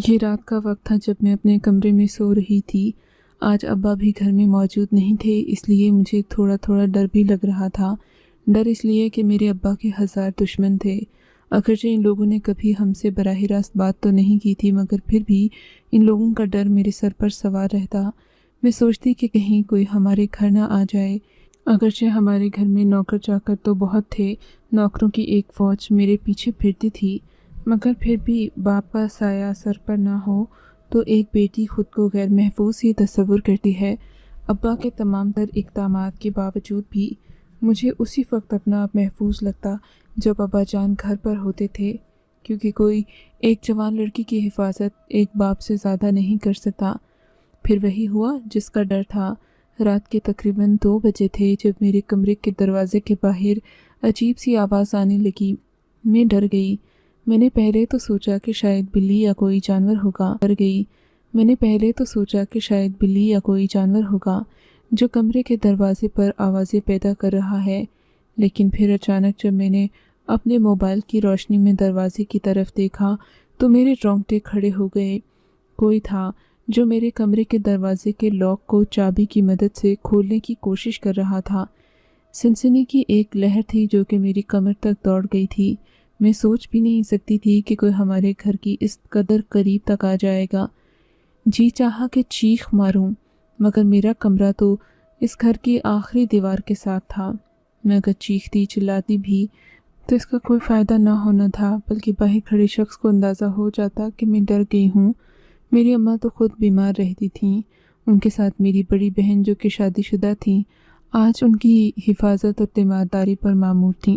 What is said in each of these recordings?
یہ رات کا وقت تھا جب میں اپنے کمرے میں سو رہی تھی۔ آج ابا بھی گھر میں موجود نہیں تھے، اس لیے مجھے تھوڑا تھوڑا ڈر بھی لگ رہا تھا۔ ڈر اس لیے کہ میرے ابا کے 1000 دشمن تھے۔ اگرچہ ان لوگوں نے کبھی ہم سے براہ راست بات تو نہیں کی تھی، مگر پھر بھی ان لوگوں کا ڈر میرے سر پر سوار رہتا۔ میں سوچتی کہ کہیں کوئی ہمارے گھر نہ آ جائے۔ اگرچہ ہمارے گھر میں نوکر چاکر تو بہت تھے، نوکروں کی ایک فوج میرے پیچھے پھرتی تھی، مگر پھر بھی باپ کا سایہ سر پر نہ ہو تو ایک بیٹی خود کو غیر محفوظ ہی تصور کرتی ہے۔ ابا کے تمام تر اقدامات کے باوجود بھی مجھے اسی وقت اپنا آپ محفوظ لگتا جب ابا جان گھر پر ہوتے تھے، کیونکہ کوئی ایک جوان لڑکی کی حفاظت ایک باپ سے زیادہ نہیں کر سکتا۔ پھر وہی ہوا جس کا ڈر تھا۔ رات کے تقریباً 2 بجے تھے جب میرے کمرے کے دروازے کے باہر عجیب سی آواز آنے لگی۔ میں ڈر گئی۔ میں نے پہلے تو سوچا کہ شاید بلی یا کوئی جانور ہوگا جو کمرے کے دروازے پر آوازیں پیدا کر رہا ہے، لیکن پھر اچانک جب میں نے اپنے موبائل کی روشنی میں دروازے کی طرف دیکھا تو میرے رونگٹے کھڑے ہو گئے۔ کوئی تھا جو میرے کمرے کے دروازے کے لاک کو چابی کی مدد سے کھولنے کی کوشش کر رہا تھا۔ سنسنی کی ایک لہر تھی جو کہ میری کمر تک دوڑ گئی تھی۔ میں سوچ بھی نہیں سکتی تھی کہ کوئی ہمارے گھر کی اس قدر قریب تک آ جائے گا۔ جی چاہا کہ چیخ ماروں، مگر میرا کمرہ تو اس گھر کی آخری دیوار کے ساتھ تھا۔ میں اگر چیختی چلاتی بھی تو اس کا کوئی فائدہ نہ ہونا تھا، بلکہ باہر کھڑے شخص کو اندازہ ہو جاتا کہ میں ڈر گئی ہوں۔ میری اماں تو خود بیمار رہتی تھیں، ان کے ساتھ میری بڑی بہن جو کہ شادی شدہ تھیں، آج ان کی حفاظت اور تیمارداری پر مامور تھیں۔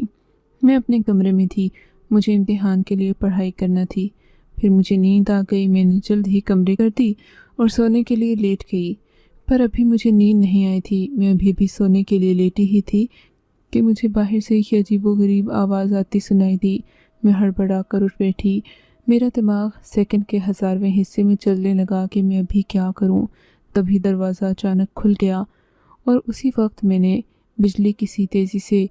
میں اپنے کمرے میں تھی، مجھے امتحان کے لیے پڑھائی کرنا تھی۔ پھر مجھے نیند آ گئی۔ میں نے جلد ہی کمرے کر دی اور سونے کے لیے لیٹ گئی، پر ابھی مجھے نیند نہیں آئی تھی۔ میں ابھی بھی سونے کے لیے لیٹی ہی تھی کہ مجھے باہر سے ایک عجیب و غریب آواز آتی سنائی دی۔ میں ہڑبڑا کر اٹھ بیٹھی۔ میرا دماغ سیکنڈ کے 1000ویں حصے میں چلنے لگا کہ میں ابھی کیا کروں۔ تبھی دروازہ اچانک کھل گیا اور اسی وقت میں نے بجلی کسی تیزی سے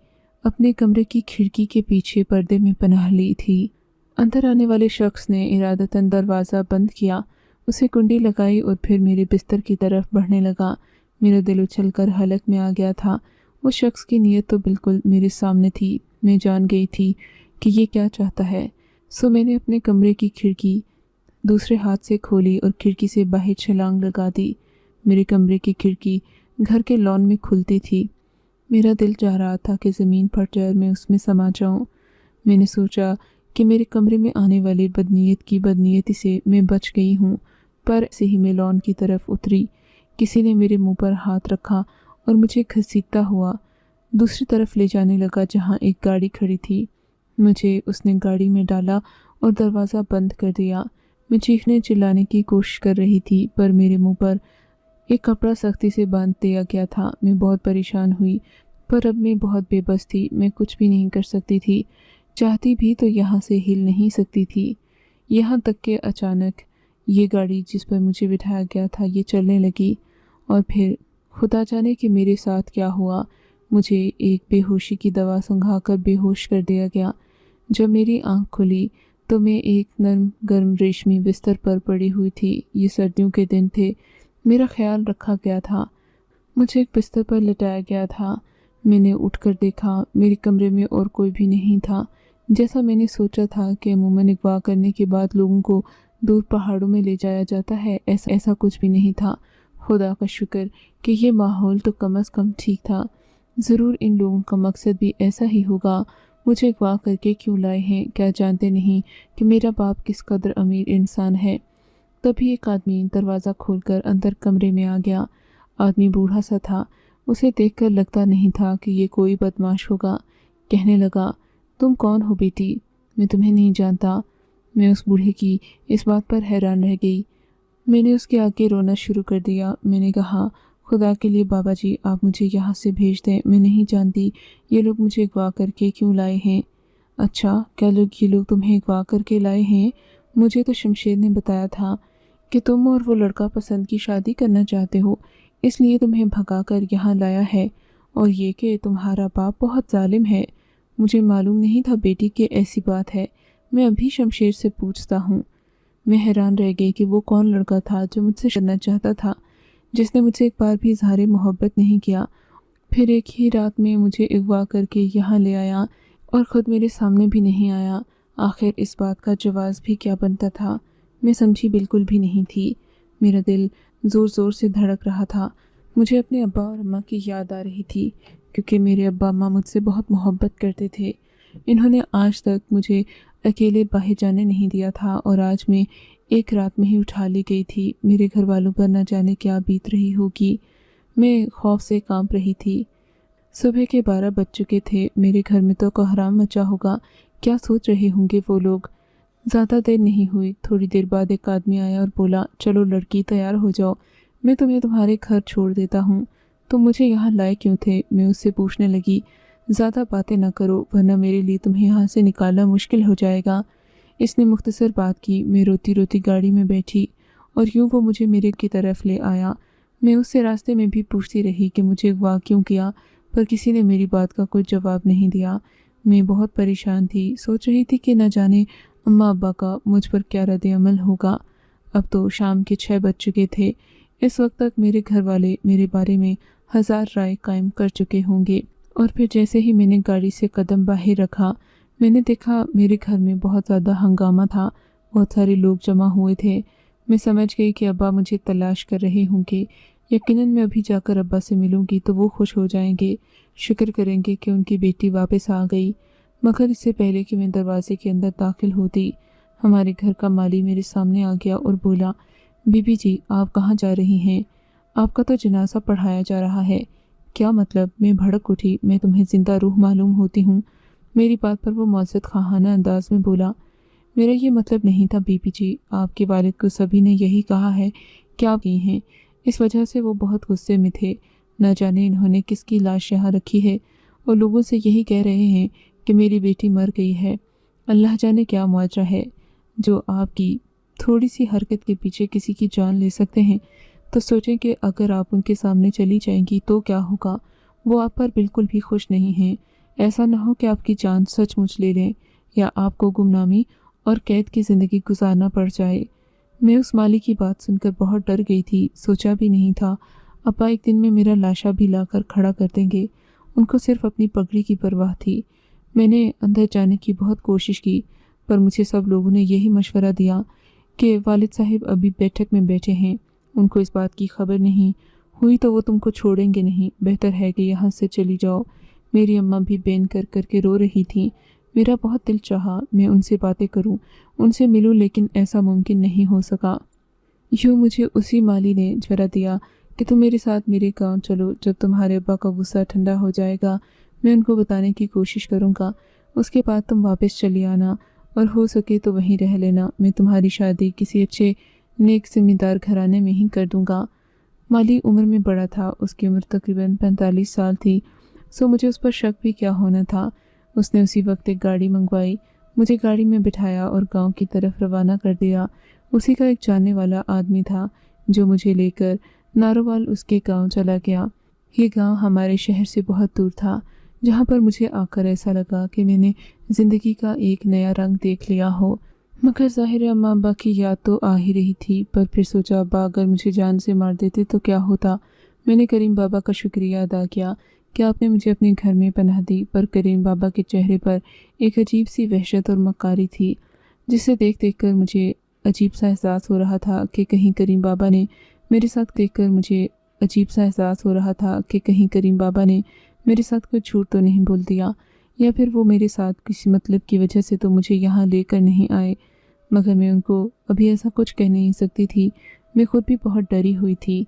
اپنے کمرے کی کھڑکی کے پیچھے پردے میں پناہ لی تھی۔ اندر آنے والے شخص نے ارادتاً دروازہ بند کیا، اسے کنڈی لگائی اور پھر میرے بستر کی طرف بڑھنے لگا۔ میرا دل اچھل کر حلق میں آ گیا تھا۔ وہ شخص کی نیت تو بالکل میرے سامنے تھی۔ میں جان گئی تھی کہ یہ کیا چاہتا ہے، سو میں نے اپنے کمرے کی کھڑکی دوسرے ہاتھ سے کھولی اور کھڑکی سے باہر چھلانگ لگا دی۔ میرے کمرے کی کھڑکی گھر کے لان میں کھلتی تھی۔ میرا دل چاہ رہا تھا کہ زمین پھٹ جائے اور میں اس میں سما جاؤں۔ میں نے سوچا کہ میرے کمرے میں آنے والی بدنیت کی بدنیتی سے میں بچ گئی ہوں، پر ایسے ہی میں لان کی طرف اتری۔ کسی نے میرے منہ پر ہاتھ رکھا اور مجھے گھسیٹتا ہوا دوسری طرف لے جانے لگا جہاں ایک گاڑی کھڑی تھی۔ مجھے اس نے گاڑی میں ڈالا اور دروازہ بند کر دیا۔ میں چیخنے چلانے کی کوشش کر رہی تھی، پر میرے منہ پر ایک کپڑا سختی سے باندھ دیا گیا تھا۔ میں بہت پریشان ہوئی، پر اب میں بہت بے بس تھی۔ میں کچھ بھی نہیں کر سکتی تھی، چاہتی بھی تو یہاں سے ہل نہیں سکتی تھی۔ یہاں تک کہ اچانک یہ گاڑی جس پر مجھے بٹھایا گیا تھا یہ چلنے لگی، اور پھر خدا جانے کہ میرے ساتھ کیا ہوا۔ مجھے ایک بے ہوشی کی دوا سنگھا کر بے ہوش کر دیا گیا۔ جب میری آنکھ کھلی تو میں ایک نرم گرم ریشمی بستر پر پڑی ہوئی تھی۔ یہ سردیوں کے دن تھے۔ میرا خیال رکھا گیا تھا، مجھے ایک بستر پر لٹایا گیا تھا۔ میں نے اٹھ کر دیکھا، میرے کمرے میں اور کوئی بھی نہیں تھا۔ جیسا میں نے سوچا تھا کہ عموماً اغوا کرنے کے بعد لوگوں کو دور پہاڑوں میں لے جایا جاتا ہے، ایسا کچھ بھی نہیں تھا۔ خدا کا شکر کہ یہ ماحول تو کم از کم ٹھیک تھا۔ ضرور ان لوگوں کا مقصد بھی ایسا ہی ہوگا۔ مجھے اغوا کر کے کیوں لائے ہیں؟ کیا جانتے نہیں کہ میرا باپ کس قدر امیر انسان ہے؟ تبھی ایک آدمی دروازہ کھول کر اندر کمرے میں آ گیا۔ آدمی بوڑھا سا تھا، اسے دیکھ کر لگتا نہیں تھا کہ یہ کوئی بدمعاش ہوگا۔ کہنے لگا، تم کون ہو بیٹی؟ میں تمہیں نہیں جانتا۔ میں اس بوڑھے کی اس بات پر حیران رہ گئی۔ میں نے اس کے آگے رونا شروع کر دیا۔ میں نے کہا، خدا کے لیے بابا جی آپ مجھے یہاں سے بھیج دیں، میں نہیں جانتی یہ لوگ مجھے اغوا کر کے کیوں لائے ہیں۔ اچھا، کیا یہ لوگ تمہیں اغوا کر کے لائے ہیں؟ مجھے تو شمشیر نے بتایا تھا کہ تم اور وہ لڑکا پسند کی شادی کرنا چاہتے ہو، اس لیے تمہیں بھگا کر یہاں لایا ہے، اور یہ کہ تمہارا باپ بہت ظالم ہے۔ مجھے معلوم نہیں تھا بیٹی کہ ایسی بات ہے، میں ابھی شمشیر سے پوچھتا ہوں۔ मैं हैरान रह गई कि वो कौन लड़का था जो मुझसे करना चाहता था, जिसने मुझसे एक बार भी इजहार मोहब्बत नहीं किया, फिर एक ही रात में मुझे अगवा करके यहाँ ले आया और ख़ुद मेरे सामने भी नहीं आया। आखिर इस बात का जवाब भी क्या बनता था? मैं समझी बिल्कुल भी नहीं थी। मेरा दिल ज़ोर ज़ोर से धड़क रहा था। मुझे अपने अब्बा और अम्मा की याद आ रही थी, क्योंकि मेरे अब्बा अम्मा मुझसे बहुत मोहब्बत करते थे। इन्होंने आज तक मुझे अकेले बाहर जाने नहीं दिया था, और आज मैं एक रात में ही उठा ली गई थी। मेरे घर वालों पर न जाने क्या बीत रही होगी। मैं खौफ से कांप रही थी। सुबह के 12 बज चुके थे। मेरे घर में तो कोहराम मचा होगा। क्या सोच रहे होंगे वो लोग। ज़्यादा देर नहीं हुई, थोड़ी देर बाद एक आदमी आया और बोला, चलो लड़की तैयार हो जाओ, मैं तुम्हें तुम्हारे घर छोड़ देता हूँ। तो मुझे यहाँ लाए क्यों थे? मैं उससे पूछने लगी। ज़्यादा बातें ना करो, वरना मेरे लिए तुम्हें यहाँ से निकालना मुश्किल हो जाएगा। इसने मुख्तसर बात की। मैं रोती रोती गाड़ी में बैठी और यूँ वो मुझे मेरे की तरफ ले आया। मैं उससे रास्ते में भी पूछती रही कि मुझे अगवा क्यों किया, पर किसी ने मेरी बात का कोई जवाब नहीं दिया। मैं बहुत परेशान थी। सोच रही थी कि न जाने अम्मा अब्बा का मुझ पर क्या रद्द अमल होगा। अब तो शाम के 6 बज चुके थे। इस वक्त तक मेरे घर वाले मेरे बारे में 1000 राय कायम कर चुके होंगे। और फिर जैसे ही मैंने गाड़ी से कदम बाहर रखा, मैंने देखा मेरे घर में बहुत ज़्यादा हंगामा था। बहुत सारे लोग जमा हुए थे। मैं समझ गई कि अब्बा मुझे तलाश कर रहे होंगे। यकीनन मैं अभी जाकर अब्बा से मिलूंगी तो वो खुश हो जाएंगे, शुक्र करेंगे कि उनकी बेटी वापस आ गई। मगर इससे पहले कि मैं दरवाजे के अंदर दाखिल होती, हमारे घर का माली मेरे सामने आ गया और बोला, बीबी जी आप कहाँ जा रही हैं? आपका तो जनाजा पढ़ाया जा रहा है। क्या मतलब? मैं भड़क उठी। मैं तुम्हें जिंदा रूह मालूम होती हूँ। मेरी बात पर वो मौजूद खाना अंदाज में बोला, मेरा ये मतलब नहीं था बीबी जी, आपके वालिद को सभी ने यही कहा है कि आप गई हैं। इस वजह से वो बहुत गुस्से में थे। न जाने इन्होंने किसकी लाश यहाँ रखी है और लोगों से यही कह रहे हैं कि मेरी बेटी मर गई है। अल्लाह जाने क्या मुआवजा है जो आपकी थोड़ी सी हरकत के पीछे किसी की जान ले सकते हैं। तो सोचें कि अगर आप उनके सामने चली जाएंगी तो क्या होगा। वो आप पर बिल्कुल भी खुश नहीं हैं। ऐसा ना हो कि आपकी जान सचमुच ले लें या आपको गुमनामी और कैद की ज़िंदगी गुजारना पड़ जाए। मैं उस माली की बात सुनकर बहुत डर गई थी। सोचा भी नहीं था अब्बा एक दिन में मेरा लाशा भी लाकर खड़ा कर देंगे। उनको सिर्फ अपनी पगड़ी की परवाह थी। मैंने अंदर जाने की बहुत कोशिश की, पर मुझे सब लोगों ने यही मशवरा दिया कि वालिद साहिब अभी बैठक में बैठे हैं, उनको इस बात की खबर नहीं हुई तो वो तुमको छोड़ेंगे नहीं। बेहतर है कि यहाँ से चली जाओ। मेरी अम्मा भी बेन कर करके रो रही थी। मेरा बहुत दिल चाहा मैं उनसे बातें करूं, उनसे मिलूं, लेकिन ऐसा मुमकिन नहीं हो सका। यूँ मुझे उसी माली ने जरा दिया कि तुम मेरे साथ मेरे गांव चलो। जब तुम्हारे अब्बा का गुस्सा ठंडा हो जाएगा, मैं उनको बताने की कोशिश करूँगा। उसके बाद तुम वापस चली आना और हो सके तो वहीं रह लेना। मैं तुम्हारी शादी किसी अच्छे नेक ज़िम्मेदार घराने में ही कर दूँगा। माली उम्र में बड़ा था। उसकी उम्र तकरीबन 45 साल थी, सो मुझे उस पर शक भी क्या होना था। उसने उसी वक्त एक गाड़ी मंगवाई, मुझे गाड़ी में बिठाया और गांव की तरफ रवाना कर दिया। उसी का एक जानने वाला आदमी था जो मुझे लेकर नारोवाल उसके गांव चला गया। ये गांव हमारे शहर से बहुत दूर था, जहां पर मुझे आकर ऐसा लगा कि मैंने ज़िंदगी का एक नया रंग देख लिया हो। मगर ज़ाहिर अम्मा अब्बा की याद तो आ ही रही थी, पर फिर सोचा अब्बा अगर मुझे जान से मार देते तो क्या होता। मैंने करीम बाबा का शुक्रिया अदा किया कि आपने मुझे अपने घर में पनाह दी, पर करीम बाबा के चेहरे पर एक अजीब सी वहशत और मक्कारी थी, जिसे देख देख कर मुझे अजीब सा एहसास हो रहा था कि कहीं करीम बाबा ने मेरे साथ देखकर मुझे अजीब सा एहसास हो रहा था कि कहीं करीम बाबा ने मेरे साथ कोई झूठ तो नहीं बोल दिया, या फिर वो मेरे साथ किसी मतलब की वजह से तो मुझे यहाँ लेकर नहीं आए। मगर मैं उनको अभी ऐसा कुछ कह नहीं सकती थी। मैं खुद भी बहुत डरी हुई थी।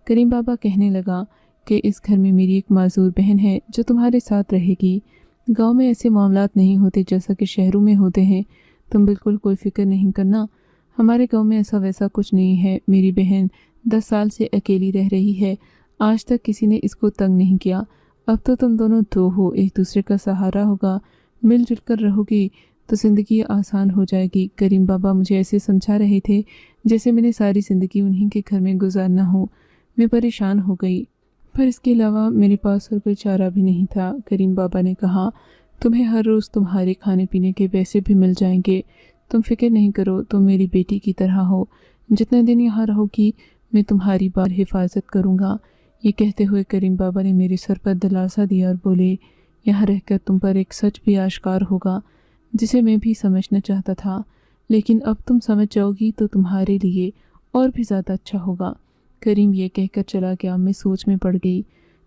करीम बाबा कहने लगा कि इस घर में मेरी एक माजूर बहन है जो तुम्हारे साथ रहेगी। गांव में ऐसे मामलात नहीं होते जैसा कि शहरों में होते हैं। तुम बिल्कुल कोई फिक्र नहीं करना। हमारे गांव में ऐसा वैसा कुछ नहीं है। मेरी बहन 10 साल से अकेली रह रही है। आज तक किसी ने इसको तंग नहीं किया। अब तो तुम दोनों दो हो, एक दूसरे का सहारा होगा। मिलजुल कर रहोगी तो ज़िंदगी आसान हो जाएगी। करीम बाबा मुझे ऐसे समझा रहे थे जैसे मैंने सारी ज़िंदगी उन्हीं के घर में गुजारना हो। मैं परेशान हो गई, पर इसके अलावा मेरे पास और कोई चारा भी नहीं था। करीम बाबा ने कहा, तुम्हें हर रोज़ तुम्हारे खाने पीने के पैसे भी मिल जाएंगे। तुम फिक्र नहीं करो, तुम मेरी बेटी की तरह हो। जितने दिन यहाँ रहोगी मैं तुम्हारी बार हिफाजत करूँगा। ये कहते हुए करीम बाबा ने मेरे सर पर दिलासा दिया और बोले, यहाँ रहकर तुम पर एक सच भी आश्कार होगा जिसे मैं भी समझना चाहता था, लेकिन अब तुम समझ जाओगी तो तुम्हारे लिए और भी ज़्यादा अच्छा होगा। करीम ये कहकर चला गया। मैं सोच में पड़ गई।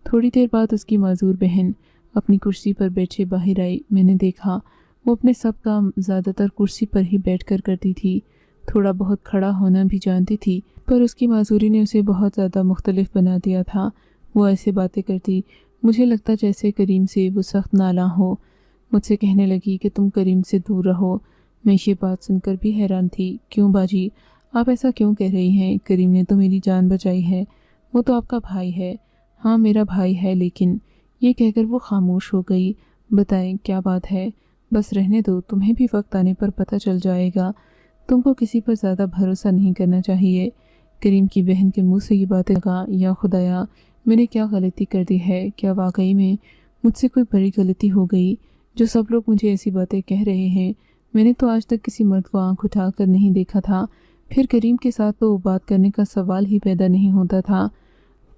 थोड़ी देर बाद उसकी माजूर बहन अपनी कुर्सी पर बैठे बाहर आई। मैंने देखा वो अपने सब काम ज़्यादातर कुर्सी पर ही बैठकर करती थी। थोड़ा बहुत खड़ा होना भी जानती थी, पर उसकी माजूरी ने उसे बहुत ज़्यादा मुख्तलिफ बना दिया था। वो ऐसे बातें करती, मुझे लगता जैसे करीम से वो सख्त नाला हो। मुझसे कहने लगी कि तुम करीम से दूर रहो। मैं ये बात सुनकर भी हैरान थी। क्यों बाजी, आप ऐसा क्यों कह रही हैं? करीम ने तो मेरी जान बचाई है, वो तो आपका भाई है। हाँ मेरा भाई है, लेकिन ये कहकर वो खामोश हो गई। बताएं क्या बात है? बस रहने दो, तुम्हें भी वक्त आने पर पता चल जाएगा। तुमको किसी पर ज़्यादा भरोसा नहीं करना चाहिए। करीम की बहन के मुंह से ये बातें लगा, या खुदाया मैंने क्या गलती कर दी है? क्या वाकई में मुझसे कोई बड़ी गलती हो गई जो सब लोग मुझे ऐसी बातें कह रहे हैं? मैंने तो आज तक किसी मर्द को आंख उठाकर नहीं देखा था। फिर करीम के साथ तो बात करने का सवाल ही पैदा नहीं होता था।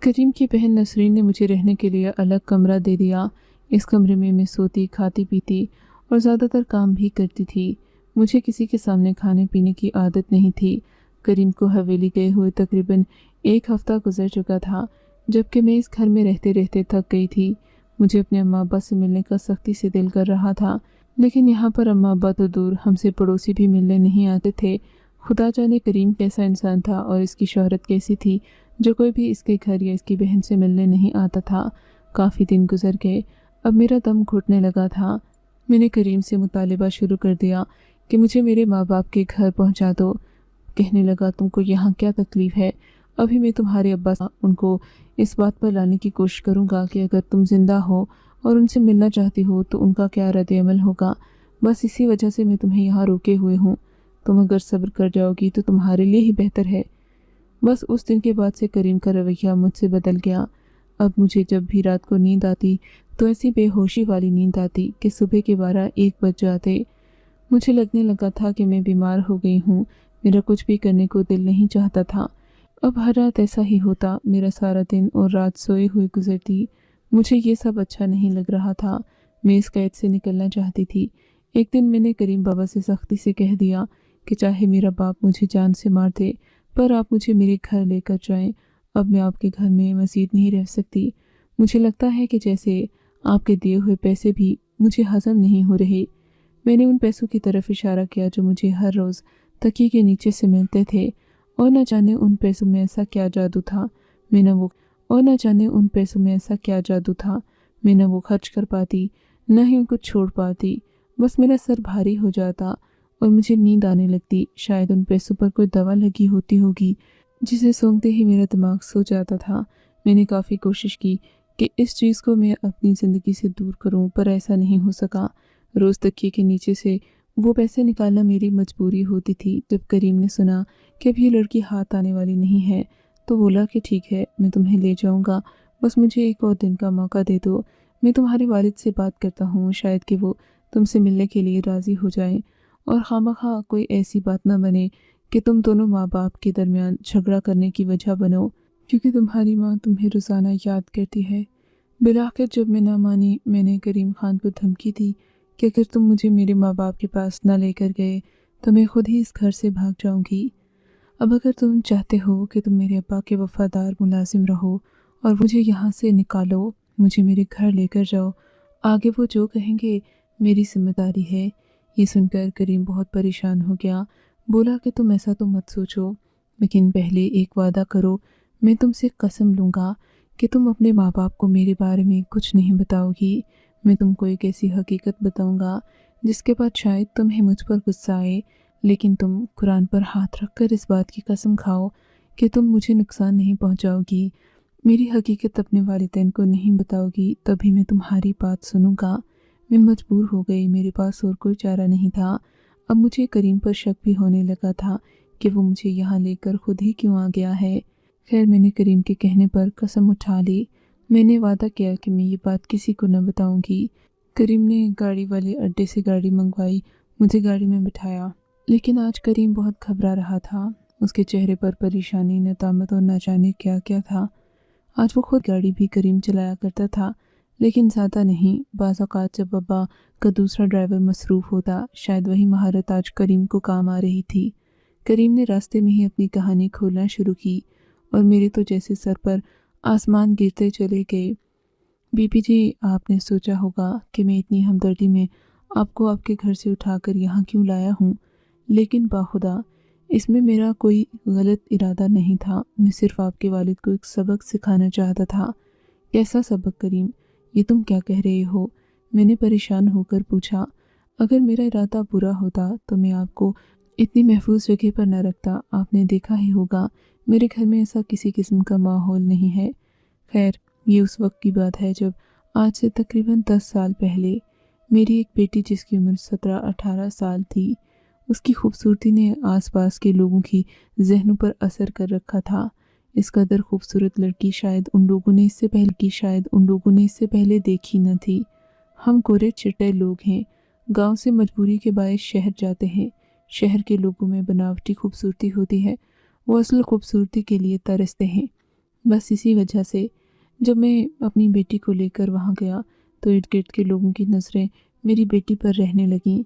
करीम की बहन नसरीन ने मुझे रहने के लिए अलग कमरा दे दिया। इस कमरे में मैं सोती, खाती पीती और ज़्यादातर काम भी करती थी। मुझे किसी के सामने खाने पीने की आदत नहीं थी। करीम को हवेली गए हुए तकरीबन 1 हफ्ता गुजर चुका था, जबकि मैं इस घर में रहते रहते थक गई थी। मुझे अपने अम्मा अब्बा से मिलने का सख्ती से दिल कर रहा था, लेकिन यहाँ पर अम्मा अब्बा तो दूर, हमसे पड़ोसी भी मिलने नहीं आते थे। खुदा जाने करीम कैसा इंसान था और इसकी शोहरत कैसी थी जो कोई भी इसके घर या इसकी बहन से मिलने नहीं आता था। काफ़ी दिन गुजर गए। अब मेरा दम घुटने लगा था। मैंने करीम से मुतालिबा शुरू कर दिया कि मुझे मेरे माँ बाप के घर पहुँचा दो। कहने लगा, तुमको यहाँ क्या तकलीफ़ है? अभी मैं तुम्हारे अब्बा से उनको इस बात पर लाने की कोशिश करूँगा कि अगर तुम जिंदा हो और उनसे मिलना चाहती हो तो उनका क्या रद्द अमल होगा। बस इसी वजह से मैं तुम्हें यहाँ रोके हुए हूँ। तुम अगर सब्र कर जाओगी तो तुम्हारे लिए ही बेहतर है। बस उस दिन के बाद से करीम का रवैया मुझसे बदल गया। अब मुझे जब भी रात को नींद आती तो ऐसी बेहोशी वाली नींद आती कि सुबह के 12-1 बज जाते। मुझे लगने लगा था कि मैं बीमार हो गई हूँ। मेरा कुछ भी करने को दिल नहीं चाहता था। अब हर रात ऐसा ही होता। मेरा सारा दिन और रात सोए हुए गुजरती। मुझे ये सब अच्छा नहीं लग रहा था। मैं इस कैद से निकलना चाहती थी। एक दिन मैंने करीम बाबा से सख्ती से कह दिया कि चाहे मेरा बाप मुझे जान से मार दे, पर आप मुझे मेरे घर लेकर जाएं। अब मैं आपके घर में मज़ीद नहीं रह सकती। मुझे लगता है कि जैसे आपके दिए हुए पैसे भी मुझे हज़म नहीं हो रहे। मैंने उन पैसों की तरफ इशारा किया जो मुझे हर रोज़ तकिए के नीचे से मिलते थे, और न जाने उन पैसों में ऐसा क्या जादू था मैं न वो खर्च कर पाती, न ही उनको छोड़ पाती। बस मेरा सर भारी हो जाता और मुझे नींद आने लगती। शायद उन पैसों पर कोई दवा लगी होती होगी जिसे सूंघते ही मेरा दिमाग सो जाता था। मैंने काफ़ी कोशिश की कि इस चीज़ को मैं अपनी ज़िंदगी से दूर करूं, पर ऐसा नहीं हो सका। रोज़ तकिए के नीचे से वो पैसे निकालना मेरी मजबूरी होती थी। जब करीम ने सुना कि अब ये लड़की हाथ आने वाली नहीं है तो बोला कि ठीक है, मैं तुम्हें ले जाऊंगा, बस मुझे एक और दिन का मौका दे दो। मैं तुम्हारे वालिद से बात करता हूँ, शायद कि वो तुमसे मिलने के लिए राज़ी हो जाएं, और खामखा कोई ऐसी बात ना बने कि तुम दोनों माँ बाप के दरमियान झगड़ा करने की वजह बनो, क्योंकि तुम्हारी माँ तुम्हें रोज़ाना याद करती है। बिलाखिर जब मैं ना मानी, मैंने करीम खान को धमकी दी कि अगर तुम मुझे मेरे माँ बाप के पास ना लेकर गए तो मैं खुद ही इस घर से भाग जाऊंगी। अब अगर तुम चाहते हो कि तुम मेरे अब्बा के वफ़ादार मुलाजिम रहो और मुझे यहाँ से निकालो, मुझे मेरे घर लेकर जाओ, आगे वो जो कहेंगे मेरी जिम्मेदारी है। ये सुनकर करीम बहुत परेशान हो गया। बोला कि तुम ऐसा तो मत सोचो, लेकिन पहले एक वादा करो। मैं तुमसे कसम लूँगा कि तुम अपने माँ बाप को मेरे बारे में कुछ नहीं बताओगी। मैं तुमको एक ऐसी हकीकत बताऊंगा जिसके बाद शायद तुम्हें मुझ पर गुस्सा आए, लेकिन तुम कुरान पर हाथ रखकर इस बात की कसम खाओ कि तुम मुझे नुकसान नहीं पहुंचाओगी। मेरी हकीकत अपने वालिदैन को नहीं बताओगी, तभी मैं तुम्हारी बात सुनूंगा। मैं मजबूर हो गई, मेरे पास और कोई चारा नहीं था। अब मुझे करीम पर शक भी होने लगा था कि वो मुझे यहाँ लेकर खुद ही क्यों आ गया है। खैर, मैंने करीम के कहने पर कसम उठा ली। मैंने वादा किया कि मैं ये बात किसी को न बताऊंगी। करीम ने गाड़ी वाले अड्डे से गाड़ी मंगवाई, मुझे गाड़ी में बिठाया, लेकिन आज करीम बहुत घबरा रहा था। उसके चेहरे पर परेशानी, नदामत और न जाने क्या क्या था। आज वो खुद गाड़ी भी करीम चलाया करता था, लेकिन ज़्यादा नहीं। बाज़ औक़ात जब अब्बा का दूसरा ड्राइवर मसरूफ़ होता, शायद वही महारत आज करीम को काम आ रही थी। करीम ने रास्ते में ही अपनी कहानी खोलना शुरू की और मेरे तो जैसे सर पर आसमान गिरते चले गए। बीपी जी, आपने सोचा होगा कि मैं इतनी हमदर्दी में आपको आपके घर से उठाकर यहाँ क्यों लाया हूँ, लेकिन बाखुदा इसमें मेरा कोई गलत इरादा नहीं था। मैं सिर्फ आपके वालिद को एक सबक सिखाना चाहता था। कैसा सबक करीम? ये तुम क्या कह रहे हो? मैंने परेशान होकर पूछा। अगर मेरा इरादा बुरा होता तो मैं आपको इतनी महफूज जगह पर न रखता। आपने देखा ही होगा मेरे घर में ऐसा किसी किस्म का माहौल नहीं है। खैर, ये उस वक्त की बात है जब आज से तकरीबन 10 साल पहले मेरी एक बेटी, जिसकी उम्र 17-18 साल थी, उसकी खूबसूरती ने आसपास के लोगों की जहनों पर असर कर रखा था। इस कदर खूबसूरत लड़की शायद उन लोगों ने इससे पहले देखी न थी। हम गोरे चिट्टे लोग हैं, गांव से मजबूरी के बायस शहर जाते हैं। शहर के लोगों में बनावटी खूबसूरती होती है, वो असल खूबसूरती के लिए तरसते हैं। बस इसी वजह से जब मैं अपनी बेटी को लेकर वहाँ गया तो इर्द गिर्द के लोगों की नज़रें मेरी बेटी पर रहने लगीं।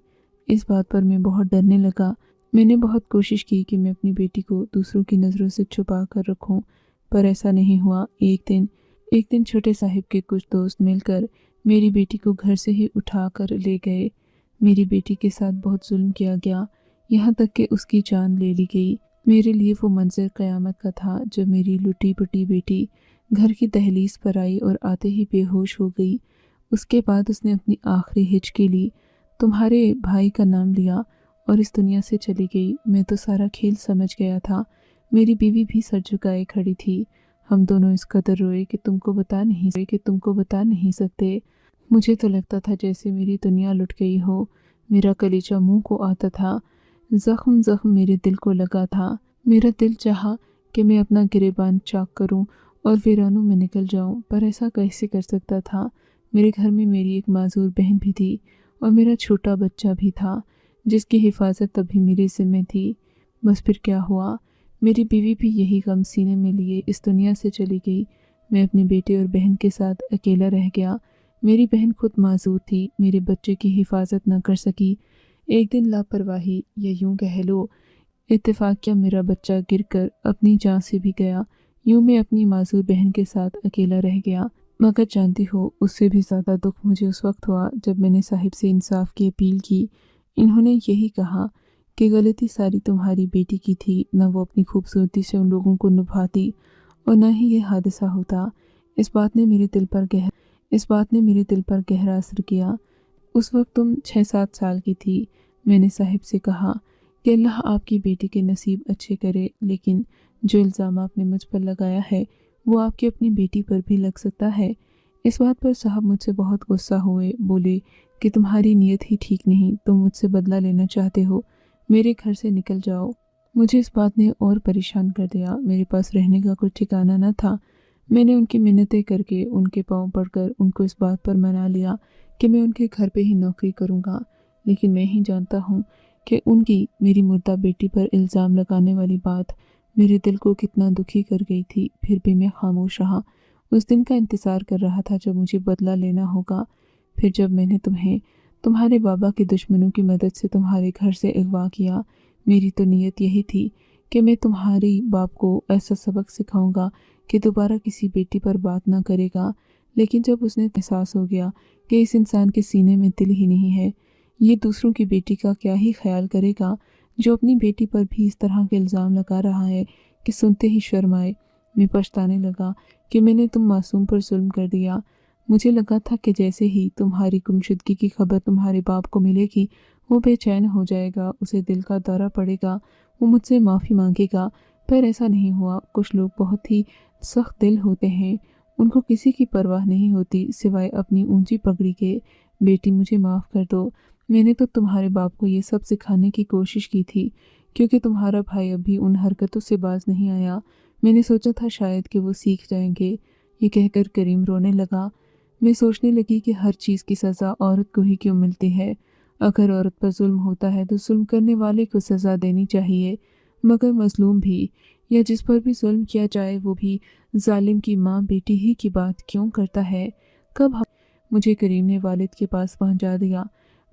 इस बात पर मैं बहुत डरने लगा। मैंने बहुत कोशिश की कि मैं अपनी बेटी को दूसरों की नज़रों से छुपा कर रखूं, पर ऐसा नहीं हुआ। एक दिन छोटे साहिब के कुछ दोस्त मिलकर मेरी बेटी को घर से ही उठा कर ले गए। मेरी बेटी के साथ बहुत जुल्म किया गया, यहाँ तक कि उसकी जान ले ली गई। मेरे लिए वो मंजर क़यामत का था जब मेरी लुटी पुटी बेटी घर की दहलीज पर आई और आते ही बेहोश हो गई। उसके बाद उसने अपनी आखिरी हिचकी ली, तुम्हारे भाई का नाम लिया और इस दुनिया से चली गई। मैं तो सारा खेल समझ गया था। मेरी बीवी भी सर झुकाए खड़ी थी। हम दोनों इस कदर रोए कि तुमको बता नहीं सकते। मुझे तो लगता था जैसे मेरी दुनिया लुट गई हो। मेरा कलेजा मुंह को आता था। जख्म जख्म मेरे दिल को लगा था। मेरा दिल चाहा कि मैं अपना गिरेबान चाक करूं और वीरानों में निकल जाऊं, पर ऐसा कैसे कर सकता था? मेरे घर में मेरी एक माजूर बहन भी थी और मेरा छोटा बच्चा भी था, जिसकी हिफाजत तभी मेरे ज़िम्मे थी। बस फिर क्या हुआ? मेरी बीवी भी यही गम सीने में लिए इस दुनिया से चली गई। मैं अपने बेटे और बहन के साथ अकेला रह गया। मेरी बहन खुद माजूर थी, मेरे बच्चे की हिफाजत न कर सकी। एक दिन लापरवाही या यूं कह लो इत्तेफाकिया मेरा बच्चा गिरकर अपनी जान से भी गया। यूं मैं अपनी माजूर बहन के साथ अकेला रह गया। मगर जानती हो, उससे भी ज़्यादा दुख मुझे उस वक्त हुआ जब मैंने साहिब से इंसाफ की अपील की। इन्होंने यही कहा कि गलती सारी तुम्हारी बेटी की थी, न वो अपनी खूबसूरती से उन लोगों को निभाती और न ही ये हादसा होता। इस बात ने मेरे दिल पर गहरा असर किया। उस वक्त तुम 6-7 साल की थी। मैंने साहिब से कहा कि अल्लाह आपकी बेटी के नसीब अच्छे करे, लेकिन जो इल्ज़ाम आपने मुझ पर लगाया है वो आपकी अपनी बेटी पर भी लग सकता है। इस बात पर साहब मुझसे बहुत गुस्सा हुए। बोले कि तुम्हारी नीयत ही ठीक नहीं, तुम मुझसे बदला लेना चाहते हो, मेरे घर से निकल जाओ। मुझे इस बात ने और परेशान कर दिया। मेरे पास रहने का कोई ठिकाना न था। मैंने उनकी मिन्नतें करके, उनके पाँव पड़कर उनको इस बात पर मना लिया कि मैं उनके घर पे ही नौकरी करूँगा। लेकिन मैं ही जानता हूँ कि उनकी मेरी मुर्दा बेटी पर इल्ज़ाम लगाने वाली बात मेरे दिल को कितना दुखी कर गई थी। फिर भी मैं खामोश रहा। उस दिन का इंतज़ार कर रहा था जब मुझे बदला लेना होगा। फिर जब मैंने तुम्हें तुम्हारे बाबा के दुश्मनों की मदद से तुम्हारे घर से अगवा किया, मेरी तो नीयत यही थी कि मैं तुम्हारी बाप को ऐसा सबक सिखाऊंगा कि दोबारा किसी बेटी पर बात ना करेगा। लेकिन जब उसने एहसास हो गया कि इस इंसान के सीने में दिल ही नहीं है, ये दूसरों की बेटी का क्या ही ख्याल करेगा, जो अपनी बेटी पर भी इस तरह के इल्ज़ाम लगा रहा है कि सुनते ही शर्म आए। मैं पछताने लगा कि मैंने तुम मासूम पर जुल्म कर दिया। मुझे लगा था कि जैसे ही तुम्हारी गुमशुदगी की खबर तुम्हारे बाप को मिलेगी, वो बेचैन हो जाएगा, उसे दिल का दौरा पड़ेगा, वो मुझसे माफ़ी मांगेगा। पर ऐसा नहीं हुआ। कुछ लोग बहुत ही सख्त दिल होते हैं, उनको किसी की परवाह नहीं होती सिवाय अपनी ऊंची पगड़ी के। बेटी, मुझे माफ़ कर दो। मैंने तो तुम्हारे बाप को ये सब सिखाने की कोशिश की थी, क्योंकि तुम्हारा भाई अभी उन हरकतों से बाज नहीं आया। मैंने सोचा था शायद कि वो सीख जाएंगे। ये कहकर करीम रोने लगा। मैं सोचने लगी कि हर चीज़ की सज़ा औरत को ही क्यों मिलती है। اگر عورت پر ظلم ہوتا ہے تو ظلم کرنے والے کو سزا دینی چاہیے، مگر مظلوم بھی، یا جس پر بھی ظلم کیا جائے وہ بھی ظالم کی ماں بیٹی ہی کی بات کیوں کرتا ہے؟ مجھے کریم نے والد کے پاس پہنچا دیا۔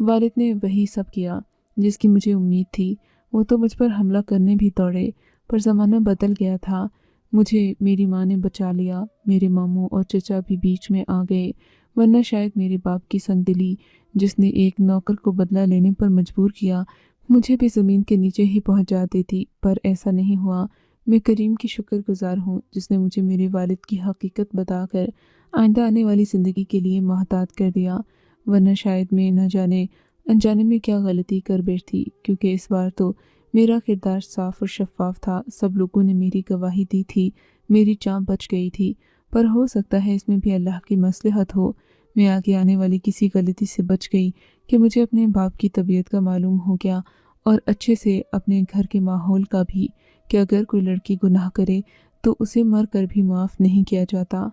والد نے وہی سب کیا جس کی مجھے امید تھی۔ وہ تو مجھ پر حملہ کرنے بھی دوڑے، پر زمانہ بدل گیا تھا۔ مجھے میری ماں نے بچا لیا۔ میرے ماموں اور چچا بھی بیچ میں آ گئے، ورنہ شاید میرے باپ کی سنگ دلی، جس نے ایک نوکر کو بدلہ لینے پر مجبور کیا، مجھے بھی زمین کے نیچے ہی پہنچا دیتی، پر ایسا نہیں ہوا۔ میں کریم کی شکر گزار ہوں جس نے مجھے میرے والد کی حقیقت بتا کر آئندہ آنے والی زندگی کے لیے محتاط کر دیا، ورنہ شاید میں نہ جانے انجانے میں کیا غلطی کر بیٹھتی، کیونکہ اس بار تو میرا کردار صاف اور شفاف تھا۔ سب لوگوں نے میری گواہی دی تھی، میری جان بچ گئی تھی، پر ہو سکتا ہے اس میں بھی اللہ کی مصلحت ہو۔ میں آگے آنے والی کسی غلطی سے بچ گئی کہ مجھے اپنے باپ کی طبیعت کا معلوم ہو گیا، اور اچھے سے اپنے گھر کے ماحول کا بھی، کہ اگر کوئی لڑکی گناہ کرے تو اسے مر کر بھی معاف نہیں کیا جاتا۔